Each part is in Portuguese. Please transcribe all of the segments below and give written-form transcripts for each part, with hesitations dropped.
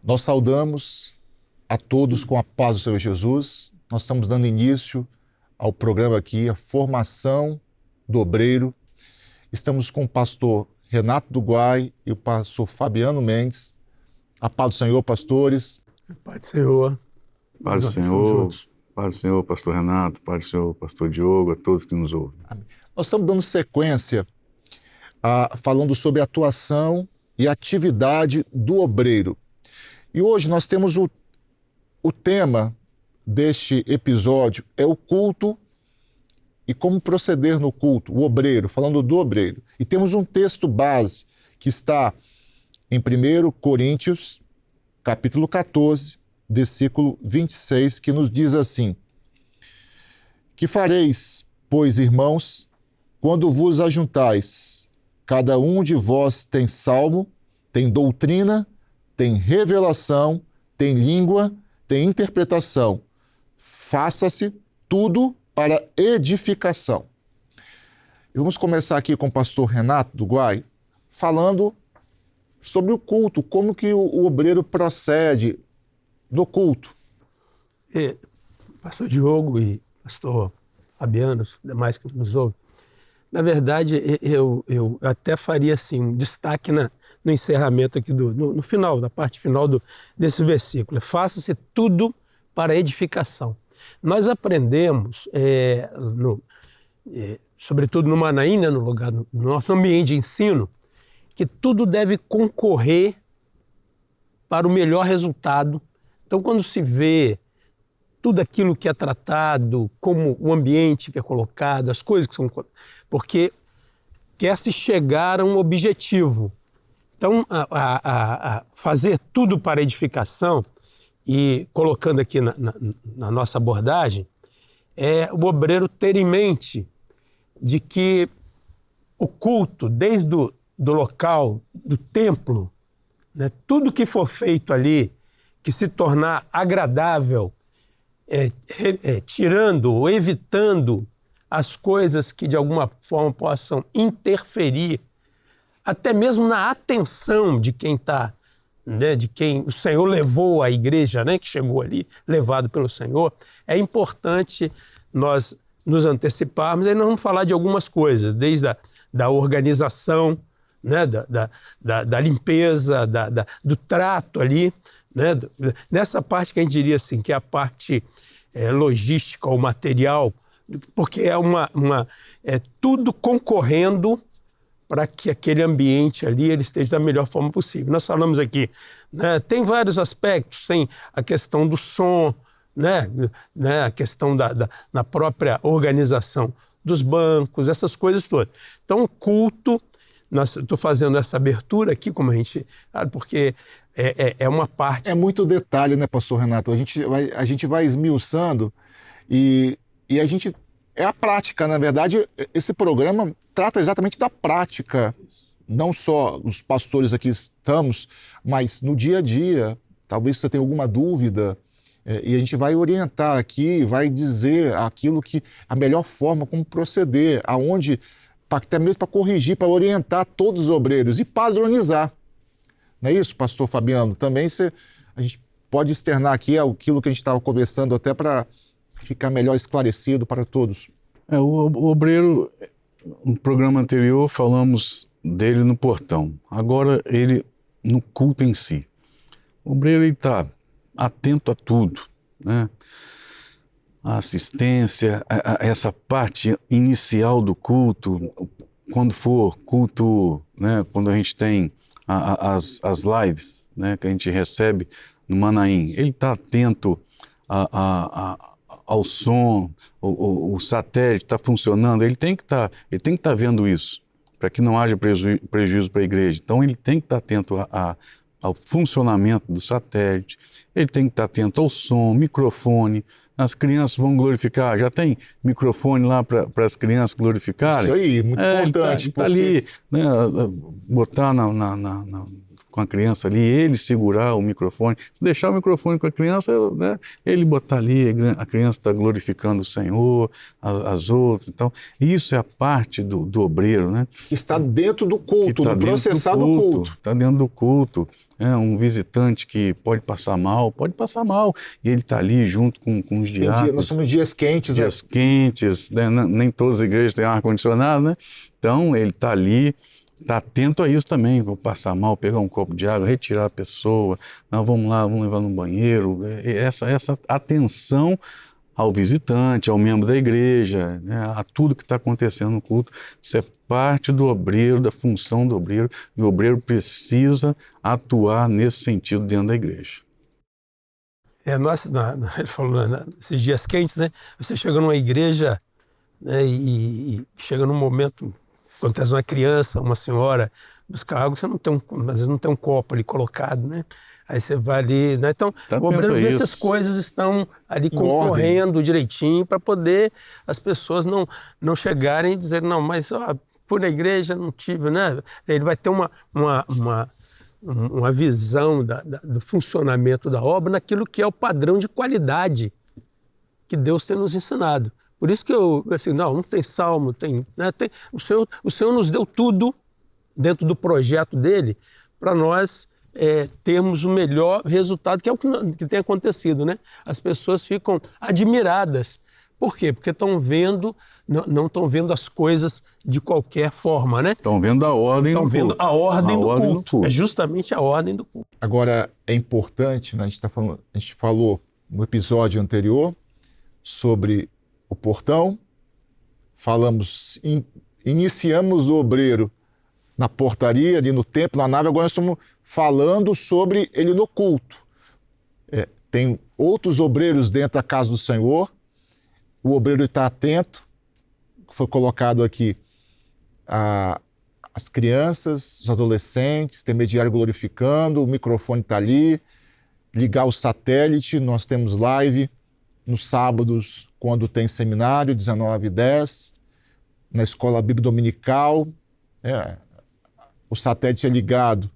Nós saudamos a todos com a paz do Senhor Jesus. Nós estamos dando início ao programa aqui, a formação do obreiro. Estamos com o pastor Renato Duguay e o pastor Fabiano Mendes. A paz do Senhor, pastores. Paz do Senhor. Paz do Senhor. Paz do Senhor, pastor Renato. Paz do Senhor, pastor Diogo, a todos que nos ouvem. Amém. Nós estamos dando sequência falando sobre a atuação e atividade do obreiro. E hoje nós temos o tema deste episódio é o culto e como proceder no culto, o obreiro, falando do obreiro. E temos um texto base que está em 1 Coríntios, capítulo 14, versículo 26, que nos diz assim: Que fareis, pois, irmãos, quando vos ajuntais? Cada um de vós tem salmo, tem doutrina, tem revelação, tem língua, tem interpretação. Faça-se tudo para edificação. E vamos começar aqui com o pastor Renato Duguay, falando sobre o culto, como que o obreiro procede no culto. Pastor Diogo e pastor Fabiano, os demais que nos ouvem, na verdade, eu até faria assim, um destaque no encerramento aqui, no final, na parte final desse versículo. Faça-se tudo para edificação. Nós aprendemos, sobretudo no Manaim, né, no nosso ambiente de ensino, que tudo deve concorrer para o melhor resultado. Então, quando se vê tudo aquilo que é tratado, como o ambiente que é colocado, as coisas que são... Porque quer-se chegar a um objetivo. Então, fazer tudo para edificação, e colocando aqui na nossa abordagem, é o obreiro ter em mente de que o culto, desde do local, do templo, né, tudo que for feito ali, que se tornar agradável, tirando ou evitando as coisas que de alguma forma possam interferir, até mesmo na atenção de quem está, né, de quem o Senhor levou à igreja, né, que chegou ali, levado pelo Senhor, é importante nós nos anteciparmos. Aí nós vamos falar de algumas coisas, desde da organização, né, da limpeza, do trato ali, né, nessa parte que a gente diria assim, que é a parte logística ou material, porque é tudo concorrendo para que aquele ambiente ali ele esteja da melhor forma possível. Nós falamos aqui, né, tem vários aspectos, tem a questão do som, né, a questão da própria organização dos bancos, essas coisas todas. Então, o culto, estou fazendo essa abertura aqui, como a gente... Porque é uma parte... É muito detalhe, né, pastor Renato? A gente vai esmiuçando e a gente... É a prática, na verdade, esse programa trata exatamente da prática. Não só os pastores aqui estamos, mas no dia a dia. Talvez você tenha alguma dúvida e a gente vai orientar aqui, vai dizer aquilo que a melhor forma como proceder, aonde, até mesmo para corrigir, para orientar todos os obreiros e padronizar. Não é isso, pastor Fabiano? Também a gente pode externar aqui aquilo que a gente estava conversando até para ficar melhor esclarecido para todos. O obreiro, no programa anterior, falamos dele no portão. Agora, ele no culto em si. O obreiro está atento a tudo, né? A assistência, essa parte inicial do culto, quando for culto, né, quando a gente tem as lives, né, que a gente recebe no Manaim, ele está atento ao som, o satélite está funcionando, ele tem que estar vendo isso, para que não haja prejuízo para a igreja. Então ele tem que estar atento ao funcionamento do satélite, ele tem que estar atento ao som, microfone. As crianças vão glorificar, já tem microfone lá para as crianças glorificarem. Isso aí, muito importante. Tá ali, né, botar com a criança ali, ele segurar o microfone. Se deixar o microfone com a criança, né, ele botar ali, a criança está glorificando o Senhor, as outras. Então, isso é a parte do obreiro, né? Que está dentro do culto, do processar do culto. Está dentro do culto. um visitante que pode passar mal, e ele está ali junto com os diáconos. Nós somos dias quentes, né? Dias quentes, né? Nem todas as igrejas têm ar-condicionado, né? Então, ele está ali, está atento a isso também, vou passar mal, pegar um copo de água, retirar a pessoa, não, vamos lá, vamos levar no banheiro, essa atenção ao visitante, ao membro da igreja, né, a tudo que está acontecendo no culto. Isso é parte do obreiro, da função do obreiro, e o obreiro precisa atuar nesse sentido dentro da igreja. Ele falou, nesses dias quentes, né? Você chega numa igreja, né, e chega num momento, acontece uma criança, uma senhora, buscar água, você às vezes não tem um copo ali colocado, né? Aí você vai ali, né? Então, o obreiro vê se as coisas estão ali concorrendo direitinho para poder as pessoas não chegarem e dizer, não, mas por na igreja não tive, né? Ele vai ter uma visão do funcionamento da obra naquilo que é o padrão de qualidade que Deus tem nos ensinado. Por isso que não tem salmo, né? O Senhor nos deu tudo dentro do projeto dele para nós termos o melhor resultado, que é o que tem acontecido, né? As pessoas ficam admiradas. Por quê? Porque estão vendo, não estão vendo as coisas de qualquer forma, né? Estão vendo a ordem do culto. Estão vendo a ordem do culto. É justamente a ordem do culto. Agora, é importante, né? A gente falou no episódio anterior sobre o portão, iniciamos o obreiro na portaria, ali no templo, na nave, agora nós estamos falando sobre ele no culto. Tem outros obreiros dentro da casa do Senhor, o obreiro está atento, foi colocado aqui as crianças, os adolescentes, intermediário glorificando, o microfone está ali, ligar o satélite, nós temos live nos sábados, quando tem seminário, 19h10, na escola bíblica dominical, o satélite é ligado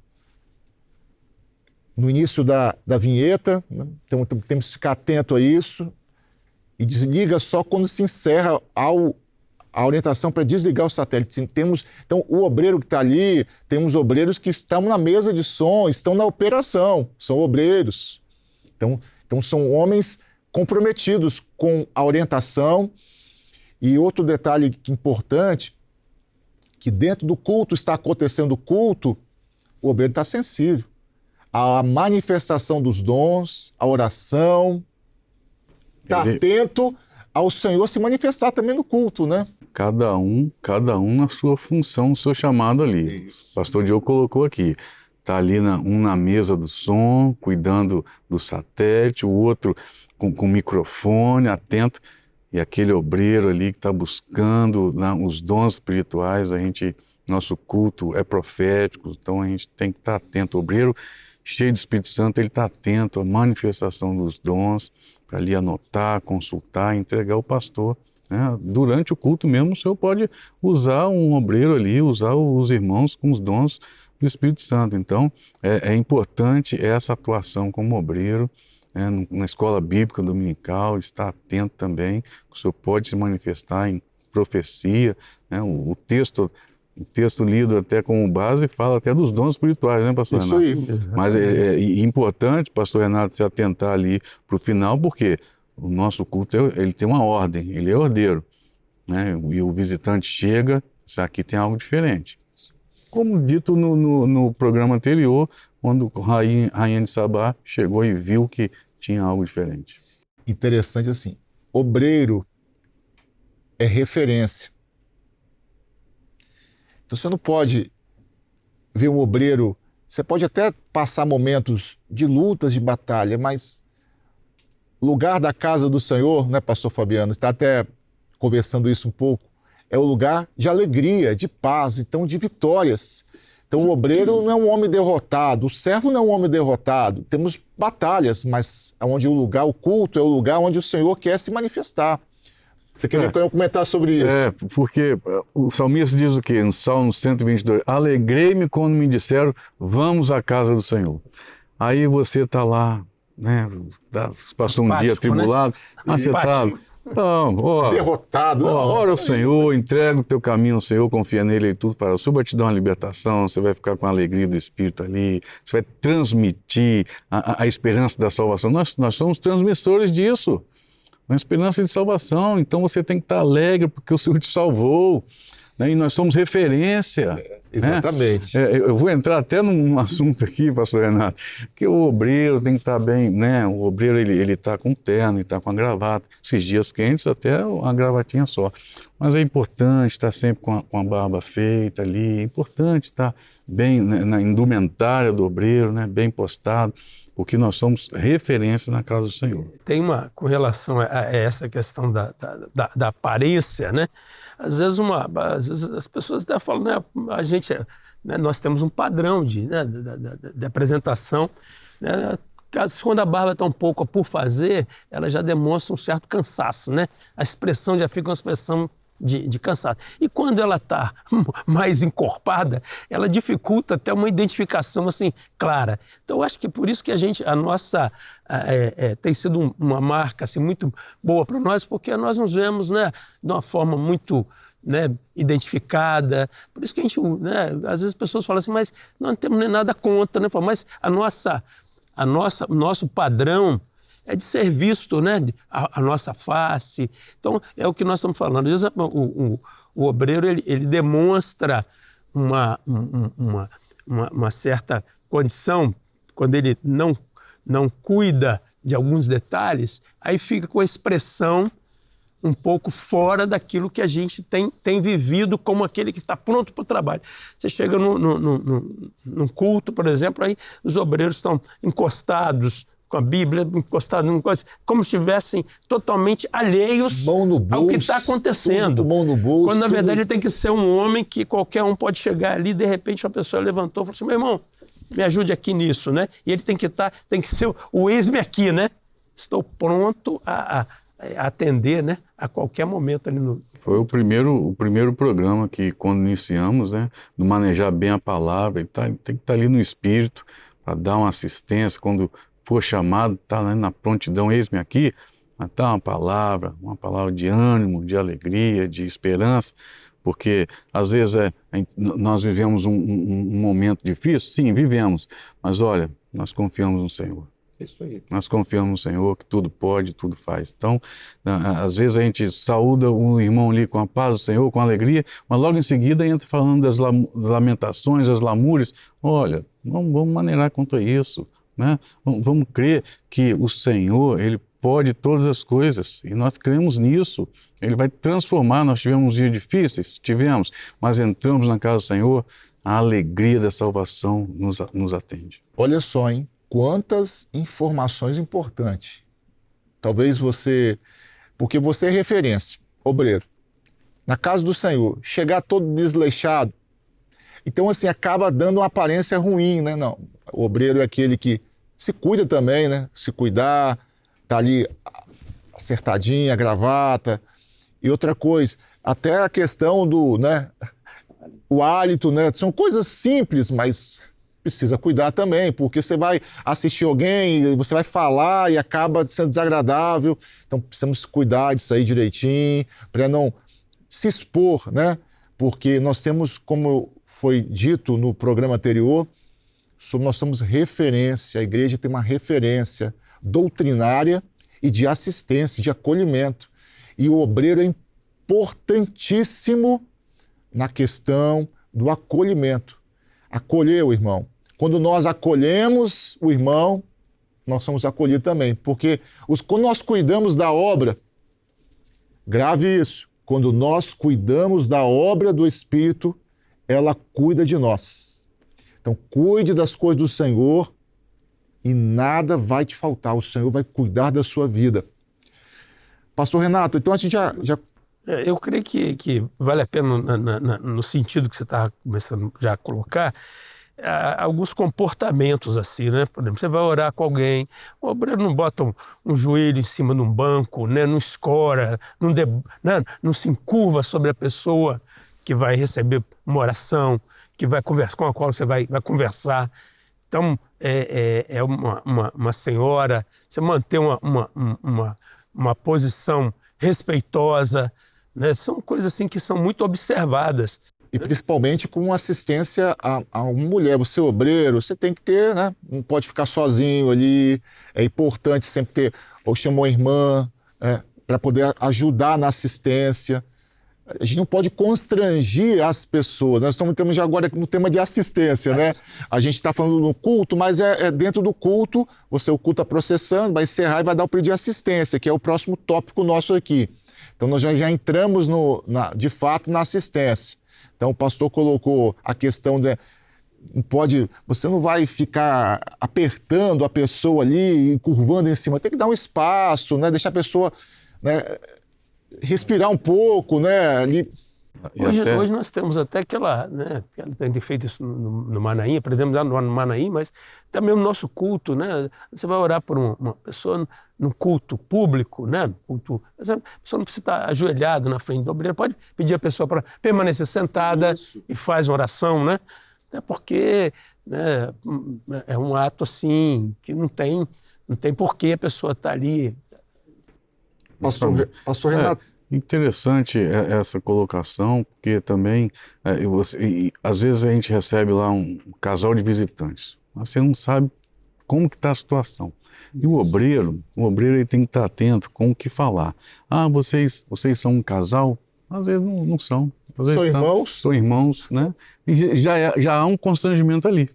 no início da vinheta, né? Então temos que ficar atento a isso, e desliga só quando se encerra a orientação para desligar o satélite. Então, o obreiro que está ali, temos obreiros que estão na mesa de som, estão na operação, são obreiros. Então são homens comprometidos com a orientação. E outro detalhe importante, que dentro do culto está acontecendo o culto, o obreiro está sensível à manifestação dos dons, à oração, está atento ao Senhor se manifestar também no culto, né? Cada um na sua função, no seu chamado ali. O pastor Diogo colocou aqui, está ali um na mesa do som, cuidando do satélite, o outro com o microfone, atento. E aquele obreiro ali que está buscando os dons espirituais, nosso culto é profético, então a gente tem que estar atento. O obreiro cheio do Espírito Santo, ele está atento à manifestação dos dons, para ali anotar, consultar, entregar ao pastor, né? Durante o culto mesmo, o senhor pode usar um obreiro ali, usar os irmãos com os dons do Espírito Santo. Então, é importante essa atuação como obreiro, na escola bíblica dominical, estar atento também, o senhor pode se manifestar em profecia, né? O texto lido até como base fala até dos dons espirituais, né, pastor Renato? Isso aí. Mas é importante, pastor Renato, se atentar ali para o final, porque o nosso culto ele tem uma ordem, ele é ordeiro, né? E o visitante chega, isso aqui tem algo diferente. Como dito no programa anterior, quando Rainha de Sabá chegou e viu que tinha algo diferente. Interessante assim, obreiro é referência. Então você não pode ver um obreiro, você pode até passar momentos de lutas, de batalha, mas o lugar da casa do Senhor, né, pastor Fabiano, está até conversando isso um pouco, é o lugar de alegria, de paz, então de vitórias. Então o obreiro não é um homem derrotado, o servo não é um homem derrotado. Temos batalhas, mas o culto é o lugar onde o Senhor quer se manifestar. Você quer comentar sobre isso? Porque o salmista diz o quê? No Salmo 122, alegrei-me quando me disseram, vamos à casa do Senhor. Aí você está lá, né? Passou um dia atribulado, né? Você está Não, derrotado. Ora ao Senhor, entrega o teu caminho ao Senhor, confia nele e tudo para o Senhor vai te dar uma libertação, você vai ficar com a alegria do Espírito ali, você vai transmitir a esperança da salvação. Nós somos transmissores disso, uma esperança de salvação, então você tem que estar alegre porque o Senhor te salvou, né? E nós somos referência. Exatamente. Né? Eu vou entrar até num assunto aqui, pastor Renato, que o obreiro tem que estar bem, né? O obreiro, ele está com terno, ele está com a gravata. Esses dias quentes, até uma gravatinha só. Mas é importante estar sempre com a barba feita ali, é importante estar bem, né, na indumentária do obreiro, né? Bem postado, porque nós somos referência na casa do Senhor. Tem com relação a essa questão da aparência, né? Às vezes as pessoas até falam, né? A gente, né, nós temos um padrão de apresentação, né? Quando a barba está um pouco por fazer, ela já demonstra um certo cansaço, né? A expressão já fica uma expressão de cansaço. E quando ela está mais encorpada, ela dificulta até uma identificação assim clara. Então, eu acho que por isso que a nossa tem sido uma marca assim, muito boa para nós, porque nós nos vemos, né, de uma forma muito, né, identificada. Por isso que a gente, né, às vezes as pessoas falam assim, mas não temos nem nada contra, né? Mas o nosso padrão é de ser visto, né? A nossa face. Então, é o que nós estamos falando. Às vezes, o obreiro ele demonstra uma certa condição, quando ele não cuida de alguns detalhes, aí fica com a expressão um pouco fora daquilo que a gente tem vivido como aquele que está pronto para o trabalho. Você chega num culto, por exemplo, aí os obreiros estão encostados com a Bíblia, encostado numa coisa, como se estivessem totalmente alheios ao que está acontecendo. Mão no bolso, quando, na verdade, ele tem que ser um homem que qualquer um pode chegar ali, de repente, uma pessoa levantou e falou assim, meu irmão, me ajude aqui nisso, né? E ele tem que ser o eis-me aqui, né? Estou pronto a atender, né? A qualquer momento ali no... Foi o primeiro programa que, quando iniciamos, né? No manejar bem a palavra, ele tem que estar ali no Espírito para dar uma assistência, quando for chamado, está na prontidão, eis-me aqui, está uma palavra de ânimo, de alegria, de esperança, porque às vezes nós vivemos um momento difícil, sim, vivemos, mas olha, nós confiamos no Senhor. Isso aí. Nós confiamos no Senhor que tudo pode, tudo faz. Então, às vezes a gente saúda o irmão ali com a paz do Senhor, com alegria, mas logo em seguida entra falando das lamentações, das lamúrias. Olha, vamos maneirar contra isso. Né? Vamos crer que o Senhor, Ele pode todas as coisas e nós cremos nisso. Ele vai transformar. Nós tivemos dias difíceis? Tivemos, mas entramos na casa do Senhor, a alegria da salvação nos atende. Olha só, hein? Quantas informações importantes. Talvez porque você é referência, obreiro, na casa do Senhor, chegar todo desleixado, então, assim, acaba dando uma aparência ruim, né? Não, o obreiro é aquele que se cuida também, né? Se cuidar, tá ali acertadinho, a gravata. E outra coisa, até a questão do, né? O hálito, né? São coisas simples, mas precisa cuidar também, porque você vai assistir alguém, você vai falar e acaba sendo desagradável. Então, precisamos cuidar disso aí direitinho, para não se expor, né? Porque nós temos, como foi dito no programa anterior, nós somos referência, a igreja tem uma referência doutrinária e de assistência, de acolhimento. E o obreiro é importantíssimo na questão do acolhimento. Acolher o irmão. Quando nós acolhemos o irmão, nós somos acolhidos também. Porque quando nós cuidamos da obra, grave isso, quando nós cuidamos da obra do Espírito, ela cuida de nós. Então, cuide das coisas do Senhor e nada vai te faltar. O Senhor vai cuidar da sua vida. Pastor Renato, então a gente já... Eu creio que vale a pena, no sentido que você está começando já a colocar, alguns comportamentos assim, né? Por exemplo, você vai orar com alguém, o obreiro não bota um joelho em cima de um banco, né? Não escora, não se encurva sobre a pessoa que vai receber uma oração, que vai conversar, com a qual você vai conversar. Então, uma senhora, você manter uma posição respeitosa, né? São coisas assim que são muito observadas. E principalmente com assistência a uma mulher. Você é obreiro, você tem que ter, né? Não pode ficar sozinho ali. É importante sempre ter, ou chamar uma irmã, para poder ajudar na assistência. A gente não pode constrangir as pessoas. Nós estamos já agora no tema de assistência, né? A gente está falando no culto, mas é dentro do culto, o culto está processando, vai encerrar e vai dar o pedido de assistência, que é o próximo tópico nosso aqui. Então nós já entramos, de fato, na assistência. Então o pastor colocou a questão de... Você não vai ficar apertando a pessoa ali, curvando em cima. Tem que dar um espaço, né? Deixar a pessoa, né, respirar um pouco, né? Ali. Hoje nós temos até aquela, né? Ela tem feito isso no Manaim, aprendemos lá no Manaim, mas também no nosso culto, né? Você vai orar por uma pessoa no culto público, né? A pessoa não precisa estar ajoelhado na frente do obreiro, pode pedir a pessoa para permanecer sentada e faz uma oração, né? É porque, né, é um ato assim que não tem porquê a pessoa estar ali. Pastor Renato. Interessante essa colocação, porque também, às vezes a gente recebe lá um casal de visitantes, mas você não sabe como que está a situação. E o obreiro ele tem que estar atento com o que falar. Ah, vocês são um casal? Às vezes não são. Às vezes são irmãos, né? E já há um constrangimento ali.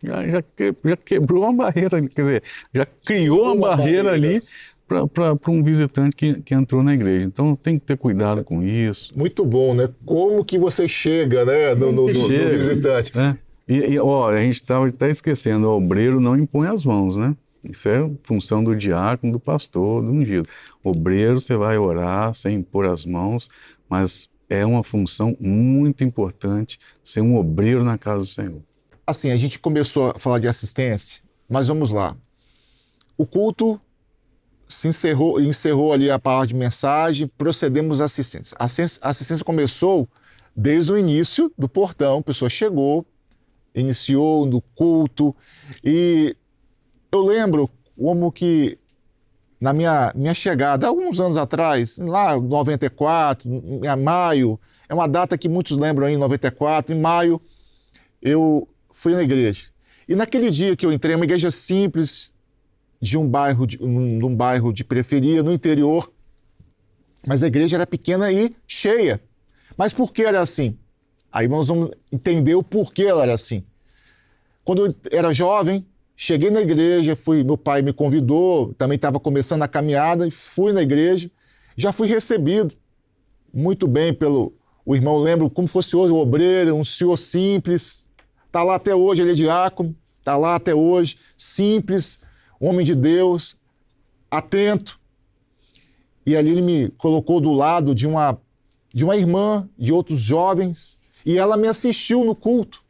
Já quebrou uma barreira, quer dizer, já criou uma barreira ali para um visitante que entrou na igreja. Então tem que ter cuidado com isso. Muito bom, né? Como que você chega, né, no visitante? Né? A gente estava até esquecendo, o obreiro não impõe as mãos, né? Isso é função do diácono, do pastor, do ungido. Obreiro, você vai orar sem impor as mãos, mas é uma função muito importante ser um obreiro na casa do Senhor. Assim, a gente começou a falar de assistência, mas vamos lá. O culto se encerrou ali a palavra de mensagem, procedemos à assistência. A assistência começou desde o início do portão, a pessoa chegou, iniciou no culto, e eu lembro como que na minha chegada, alguns anos atrás, lá em 94, em maio, é uma data que muitos lembram aí, em 94, em maio, eu fui na igreja. E naquele dia que eu entrei, uma igreja simples, de um bairro de periferia, no interior, mas a igreja era pequena e cheia. Mas por que era assim? Aí nós vamos entender o porquê ela era assim. Quando eu era jovem, cheguei na igreja, meu pai me convidou, também estava começando a caminhada, e fui na igreja, já fui recebido muito bem pelo irmão, lembro como fosse hoje, o obreiro, um senhor simples, está lá até hoje, ele é diácono, está lá até hoje, simples, homem de Deus, atento. E ali ele me colocou do lado de uma irmã, de outros jovens, e ela me assistiu no culto.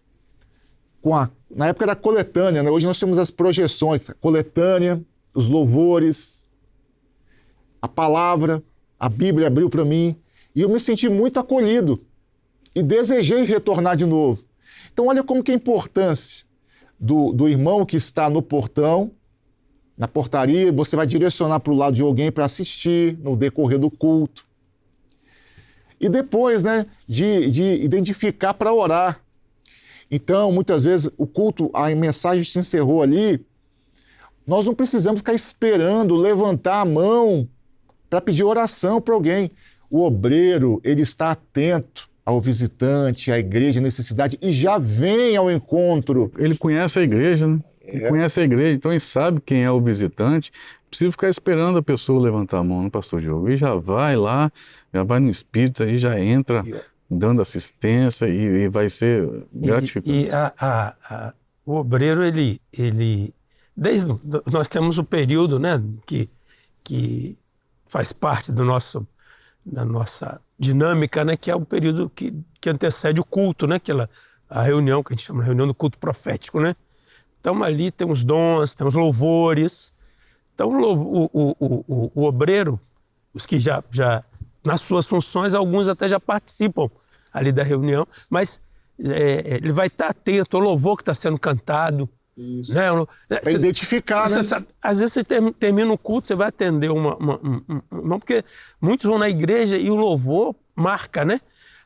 Na época era coletânea, né? Hoje nós temos as projeções, a coletânea, os louvores, a palavra, a Bíblia abriu para mim, e eu me senti muito acolhido e desejei retornar de novo. Então olha como que é a importância do irmão que está no portão, na portaria, você vai direcionar para o lado de alguém para assistir no decorrer do culto. E depois, né, de identificar para orar. Então, muitas vezes, o culto, a mensagem se encerrou ali, nós não precisamos ficar esperando, levantar a mão para pedir oração para alguém. O obreiro, ele está atento ao visitante, à igreja, à necessidade, e já vem ao encontro. Ele conhece a igreja, né? Ele conhece a igreja, então ele sabe quem é o visitante. Precisa ficar esperando a pessoa levantar a mão, no pastor Diogo. E já vai lá, já vai no Espírito, aí já entra dando assistência e vai ser gratificante. O obreiro, nós temos o período, né, que faz parte da nossa dinâmica, né, que é o período que antecede o culto, né, a reunião, que a gente chama de reunião do culto profético, né? Então ali tem os dons, tem os louvores. Então o obreiro, os que já nas suas funções, alguns até já participam ali da reunião, mas ele vai estar atento ao louvor que está sendo cantado, Isso. Né? Para identificar, né? Às vezes você termina um culto, você vai atender porque muitos vão na igreja e o louvor marca, né?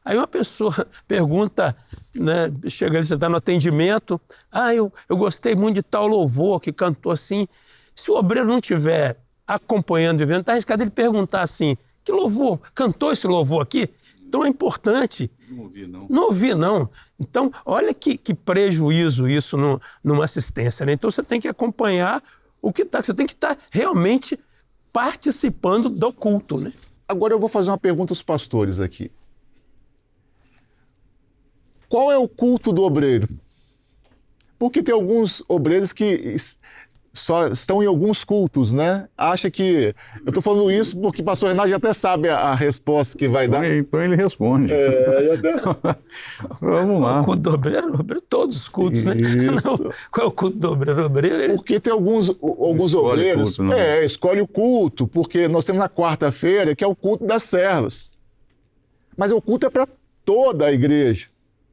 Aí uma pessoa pergunta, né, chega ali, você está no atendimento, eu gostei muito de tal louvor que cantou assim. Se o obreiro não estiver acompanhando o evento, está arriscado ele perguntar assim, que louvor? Cantou esse louvor aqui? Então é importante. Não ouvi, não. Não ouvi, não. Então, olha que prejuízo isso numa assistência, né? Então você tem que acompanhar o que está, você tem que estar realmente participando do culto, né? Agora eu vou fazer uma pergunta aos pastores aqui. Qual é o culto do obreiro? Porque tem alguns obreiros que só estão em alguns cultos, né? Acha que... Eu estou falando isso porque o pastor Renato já até sabe a resposta que vai dar. Então ele responde. Vamos lá. O culto do obreiro, todos os cultos, né? Não, qual é o culto do obreiro? Porque tem alguns obreiros... Culto, não. Escolhe o culto, porque nós temos na quarta-feira, que é o culto das servas. Mas o culto é para toda a igreja.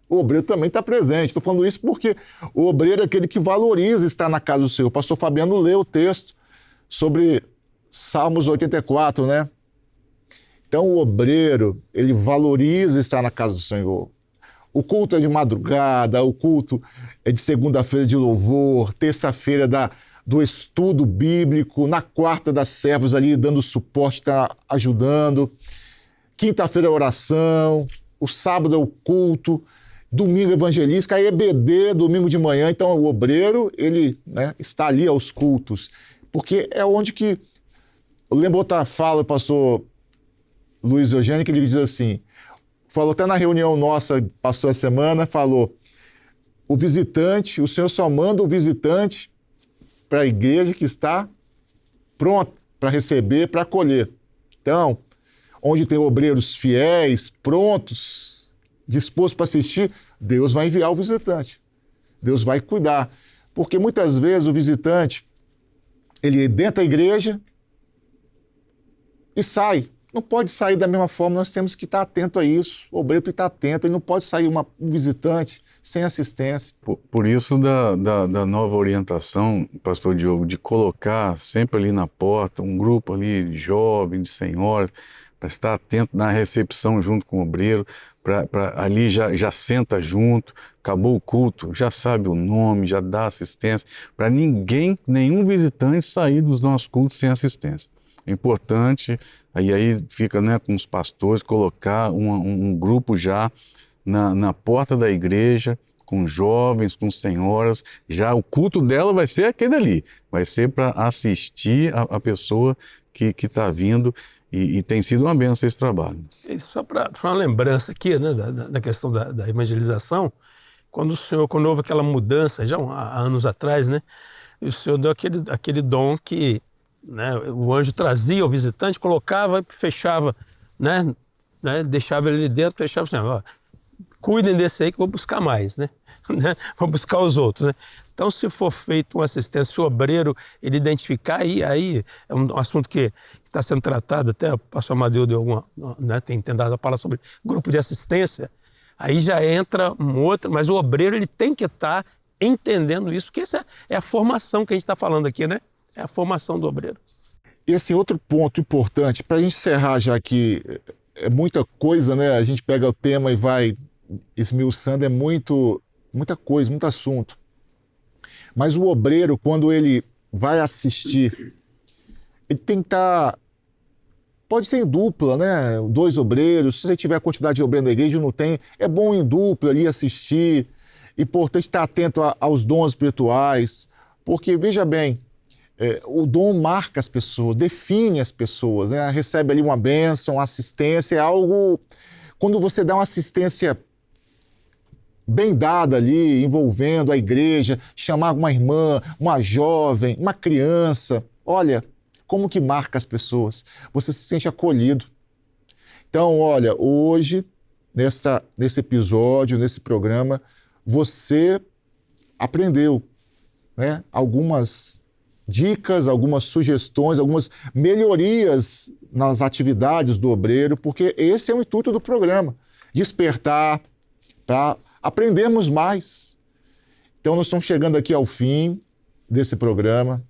O obreiro também está presente. Estou falando isso porque o obreiro é aquele que valoriza estar na casa do Senhor. O pastor Fabiano leu o texto sobre Salmos 84, né? Então o obreiro, ele valoriza estar na casa do Senhor. O culto é de madrugada, o culto é de segunda-feira de louvor, terça-feira do estudo bíblico, na quarta das servas ali dando suporte, está ajudando. Quinta-feira é oração, o sábado é o culto, domingo evangelístico, aí é EBD, domingo de manhã. Então o obreiro, ele, né, está ali aos cultos, porque é onde que... Eu lembro outra fala do pastor Luiz Eugênio, que ele diz assim, falou até na reunião nossa, passou a semana, falou, o visitante, o Senhor só manda o visitante para a igreja que está pronta para receber, para acolher. Então, onde tem obreiros fiéis, prontos, disposto para assistir, Deus vai enviar o visitante. Deus vai cuidar. Porque muitas vezes o visitante, ele entra da igreja e sai. Não pode sair da mesma forma, nós temos que estar atento a isso. O obreiro tem que estar atento, ele não pode sair um visitante sem assistência. Por isso da nova orientação, pastor Diogo, de colocar sempre ali na porta um grupo ali de jovens, de senhoras, para estar atento na recepção junto com o obreiro, ali já senta junto, acabou o culto, já sabe o nome, já dá assistência, para nenhum visitante sair dos nossos cultos sem assistência. É importante, aí fica, né, com os pastores, colocar um grupo já na porta da igreja, com jovens, com senhoras, já o culto dela vai ser aquele ali, vai ser para assistir a pessoa que está vindo. E tem sido uma bênção esse trabalho. E só para uma lembrança aqui, né, da questão da evangelização, quando houve aquela mudança, já há anos atrás, né, o Senhor deu aquele dom que, né, o anjo trazia o visitante, colocava e fechava, né, deixava ele ali dentro, fechava assim, ó, cuidem desse aí que eu vou buscar mais, né? Vou buscar os outros, né? Então, se for feito uma assistência, se o obreiro ele identificar, aí é um assunto que está sendo tratado, até o pastor Amadeu deu tem tentado a palavra sobre grupo de assistência, aí já entra um outro, mas o obreiro ele tem que estar entendendo isso, porque essa é a formação que a gente está falando aqui, né? É a formação do obreiro. E assim, outro ponto importante, para a gente encerrar já que é muita coisa, né? A gente pega o tema e vai esmiuçando, é muita coisa, muito assunto. Mas o obreiro, quando ele vai assistir, ele tem que estar... Pode ser em dupla, né? 2 obreiros. Se você tiver a quantidade de obreiros na igreja, não tem. É bom em dupla ali assistir. Importante estar atento aos dons espirituais. Porque, veja bem, o dom marca as pessoas, define as pessoas, né? Recebe ali uma bênção, uma assistência, é algo... Quando você dá uma assistência bem dada ali, envolvendo a igreja, chamar uma irmã, uma jovem, uma criança, olha, como que marca as pessoas? Você se sente acolhido. Então, olha, hoje, nesse episódio, nesse programa, você aprendeu, né, algumas dicas, algumas sugestões, algumas melhorias nas atividades do obreiro, porque esse é o intuito do programa, despertar para aprendermos mais. Então, nós estamos chegando aqui ao fim desse programa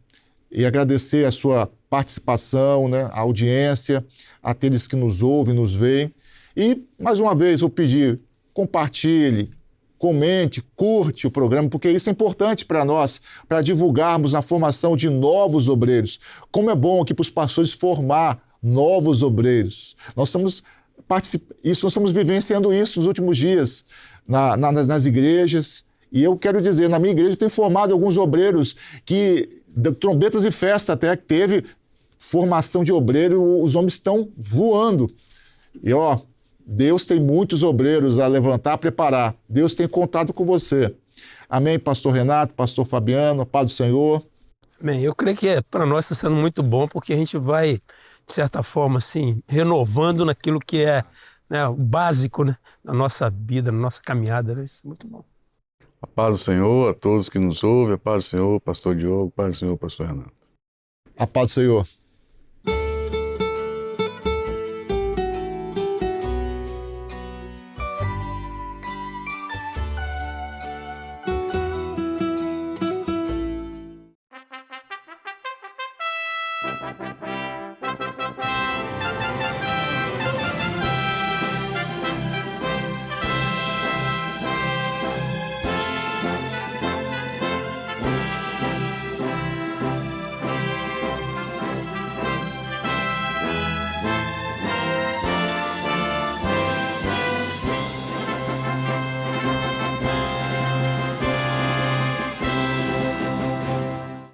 e agradecer a sua participação, né, a audiência, aqueles que nos ouvem, nos veem. E, mais uma vez, eu pedir, compartilhe, comente, curte o programa, porque isso é importante para nós, para divulgarmos a formação de novos obreiros. Como é bom aqui para os pastores formar novos obreiros. Nós estamos vivenciando isso nos últimos dias nas igrejas. E eu quero dizer, na minha igreja eu tenho formado alguns obreiros que, trombetas e festa até, que teve formação de obreiro, os homens estão voando. E Deus tem muitos obreiros a levantar, a preparar. Deus tem contado com você. Amém, pastor Renato, pastor Fabiano, a paz do Senhor. Bem, eu creio que para nós está sendo muito bom, porque a gente vai, de certa forma, assim, renovando naquilo que é, né, o básico, né, da nossa vida, na nossa caminhada. Né? Isso é muito bom. A paz do Senhor a todos que nos ouvem, a paz do Senhor, pastor Diogo, a paz do Senhor, pastor Renato. A paz do Senhor.